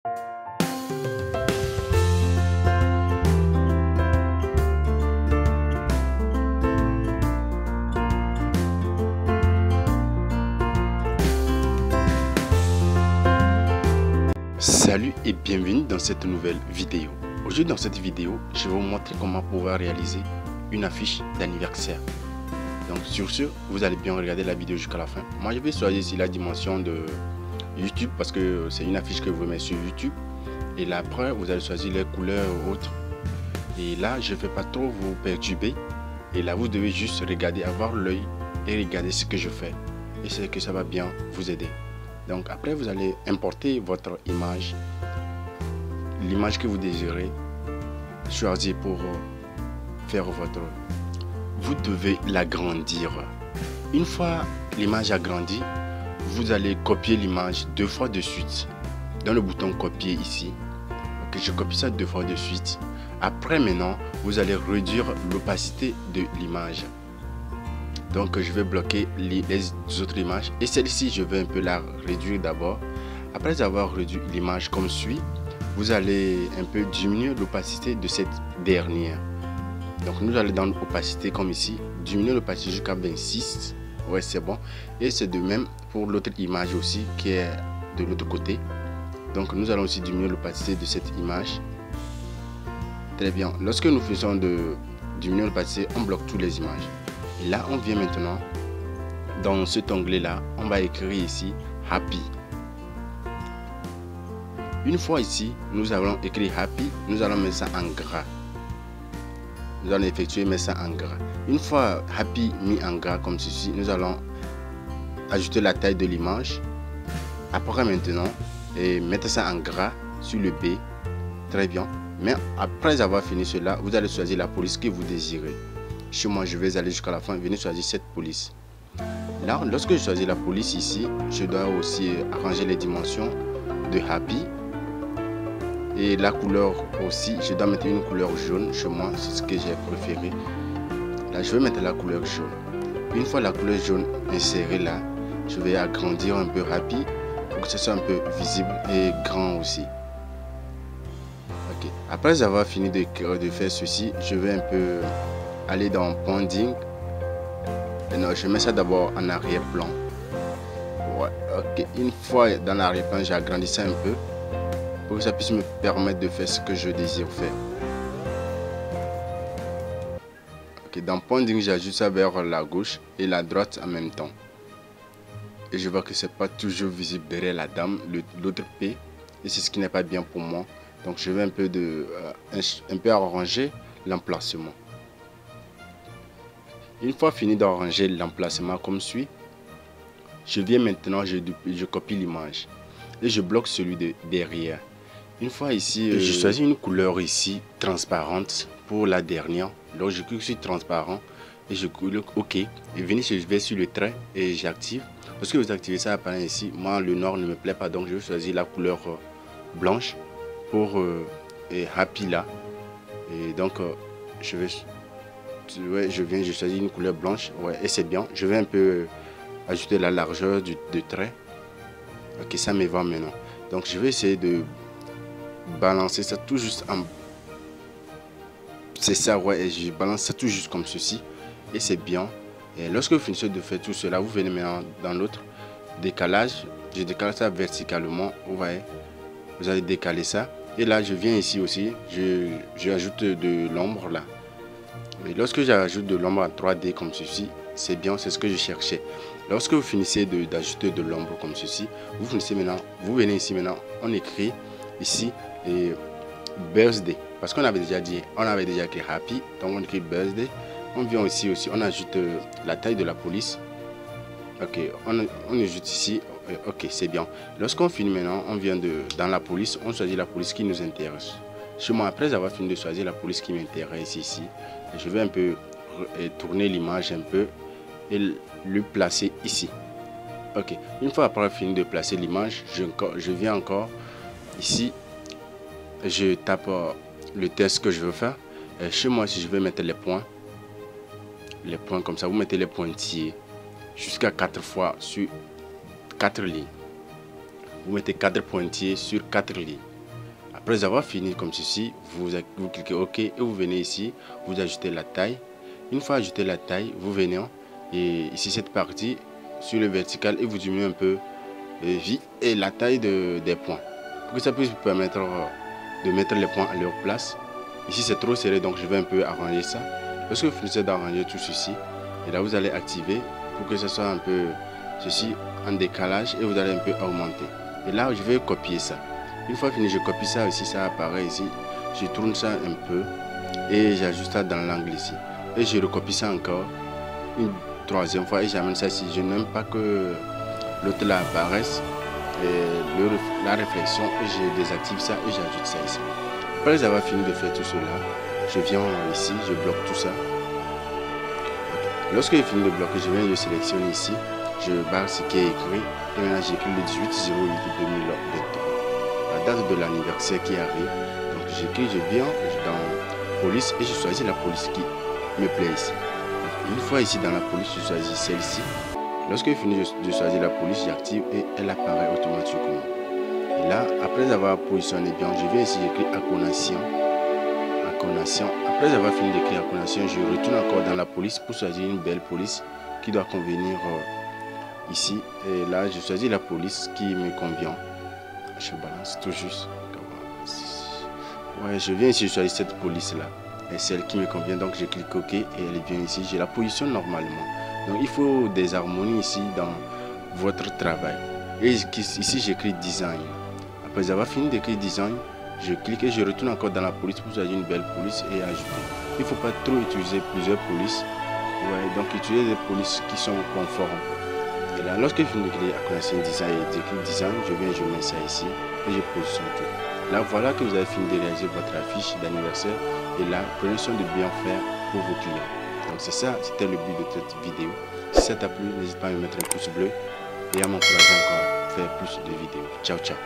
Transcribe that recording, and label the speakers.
Speaker 1: Salut et bienvenue dans cette nouvelle vidéo. Aujourd'hui dans cette vidéo, je vais vous montrer comment pouvoir réaliser une affiche d'anniversaire. Donc sur ce, vous allez bien regarder la vidéo jusqu'à la fin. Moi je vais choisir ici la dimension de YouTube parce que c'est une affiche que vous mettez sur YouTube. Et là après, vous allez choisir les couleurs autres. Et là, je ne vais pas trop vous perturber. Et là, vous devez juste regarder, avoir l'œil et regarder ce que je fais. Et c'est que ça va bien vous aider. Donc après, vous allez importer votre image, l'image que vous désirez choisir pour faire votre... Vous devez l'agrandir. Une fois l'image agrandie, vous allez copier l'image 2 fois de suite. Dans le bouton copier ici, ok, je copie ça 2 fois de suite. Après maintenant, vous allez réduire l'opacité de l'image. Donc je vais bloquer les autres images et celle-ci je vais un peu la réduire d'abord. Après avoir réduit l'image comme suit, vous allez un peu diminuer l'opacité de cette dernière. Donc nous allons dans l'opacité comme ici, diminuer l'opacité jusqu'à 26. Ouais, c'est bon. Et c'est de même pour l'autre image aussi qui est de l'autre côté. Donc nous allons aussi diminuer l'opacité de cette image. Très bien. Lorsque nous faisons de diminuer l'opacité, on bloque toutes les images. Et là, on vient maintenant dans cet onglet-là, on va écrire ici Happy. Une fois ici, nous allons écrire Happy, nous allons mettre ça en gras. Nous allons effectuer mettre ça en gras. Une fois Happy mis en gras comme ceci, nous allons ajouter la taille de l'image. Après maintenant, et mettre ça en gras sur le B. Très bien. Mais après avoir fini cela, vous allez choisir la police que vous désirez. Chez moi, je vais aller jusqu'à la fin. Venez choisir cette police. Là, lorsque je choisis la police ici, je dois aussi arranger les dimensions de Happy. Et la couleur aussi, je dois mettre une couleur jaune. Chez moi, c'est ce que j'ai préféré. Là, je vais mettre la couleur jaune. Une fois la couleur jaune insérée là, je vais agrandir un peu Happy pour que ce soit un peu visible et grand aussi. Ok. Après avoir fini de faire ceci, je vais un peu aller dans Bonding. Non, je mets ça d'abord en arrière-plan. Ouais, ok. Une fois dans l'arrière-plan, j'ai agrandi ça un peu pour que ça puisse me permettre de faire ce que je désire faire. Ok, dans Bonding, j'ajoute ça vers la gauche et la droite en même temps. Et je vois que c'est pas toujours visible derrière la dame, l'autre P, et c'est ce qui n'est pas bien pour moi. Donc je vais un peu arranger l'emplacement. Une fois fini d'arranger l'emplacement comme suit, je viens maintenant, je copie l'image et je bloque celui de derrière. Une fois ici, je choisis une couleur ici transparente pour la dernière. Donc je clique sur transparent et je clique OK. Et je vais sur le trait et j'active. Lorsque vous activez ça, apparaît ici. Moi, le noir ne me plaît pas, donc je vais choisir la couleur blanche pour Happy là. Et donc je choisis une couleur blanche, ouais, et c'est bien. Je vais un peu ajouter la largeur de trait. Ok, ça me va maintenant. Donc je vais essayer de balancer ça tout juste en... C'est ça, ouais, et je balance ça tout juste comme ceci. Et c'est bien. Et lorsque vous finissez de faire tout cela, vous venez maintenant dans l'autre décalage. Je décale ça verticalement, vous voyez. Vous allez décaler ça. Et là, je viens ici aussi, j'ajoute de l'ombre là. Et lorsque j'ajoute de l'ombre en 3D comme ceci, c'est bien, c'est ce que je cherchais. Lorsque vous finissez d'ajouter de l'ombre comme ceci, vous venez ici maintenant, on écrit ici et birthday. Parce qu'on avait déjà écrit Happy, donc on écrit birthday. On vient aussi, on ajoute la taille de la police. Ok, on ajoute ici, ok, c'est bien. Lorsqu'on finit maintenant, on vient dans la police, on choisit la police qui nous intéresse. Chez moi, après avoir fini de choisir la police qui m'intéresse ici, je vais un peu tourner l'image un peu et le placer ici. Ok, une fois après fini de placer l'image, je viens encore ici, je tape le texte que je veux faire. Et chez moi, si je veux mettre les points comme ça, vous mettez les pointillés jusqu'à 4 fois sur 4 lignes. Vous mettez 4 pointillés sur 4 lignes. Après avoir fini comme ceci, vous cliquez OK et vous venez ici, vous ajoutez la taille. Une fois ajouté la taille, vous venez et ici cette partie sur le vertical et vous diminuez un peu et la taille des points pour que ça puisse vous permettre de mettre les points à leur place. Ici c'est trop serré, donc je vais un peu arranger ça. Lorsque vous finissez d'arranger tout ceci, et là vous allez activer pour que ce soit un peu ceci en décalage et vous allez un peu augmenter. Et là je vais copier ça. Une fois fini, je copie ça ici, ça apparaît ici. Je tourne ça un peu et j'ajuste ça dans l'angle ici. Et je recopie ça encore une troisième fois et j'amène ça ici. Je n'aime pas que l'autre là apparaisse, la réflexion, et je désactive ça et j'ajoute ça ici. Après avoir fini de faire tout cela, je viens ici, je bloque tout ça. Lorsque j'ai fini de bloquer, je viens, je sélectionne ici, je barre ce qui est écrit et maintenant j'écris le 18/08/2023, la date de l'anniversaire qui arrive. Donc j'écris, je viens dans police et je choisis la police qui me plaît ici. Donc, une fois ici dans la police, je choisis celle-ci. Lorsque j'ai fini de choisir la police, j'active et elle apparaît automatiquement. Et là, après avoir positionné bien, je viens ici, j'écris acconation. Après avoir fini d'écrire acconation, je retourne encore dans la police pour choisir une belle police qui doit convenir ici. Et là, je choisis la police qui me convient. Je balance tout juste. Ouais, je viens ici, je choisis cette police là. Et celle qui me convient, donc je clique OK et elle vient ici. Je la positionne normalement. Donc il faut des harmonies ici dans votre travail. Et ici j'écris design. Après avoir fini d'écrire design, je clique et je retourne encore dans la police pour choisir une belle police et ajouter. Il ne faut pas trop utiliser plusieurs polices. Ouais, donc utiliser des polices qui sont conformes. Et là, lorsque je finis d'écrire acconation design et d'écrire design, je viens, je mets ça ici et je positionne tout. Là, voilà que vous avez fini de réaliser votre affiche d'anniversaire. Et là, prenez soin de bien faire pour vos clients. Donc c'est ça, c'était le but de cette vidéo. Si ça t'a plu, n'hésite pas à me mettre un pouce bleu et à m'encourager encore à faire plus de vidéos. Ciao, ciao.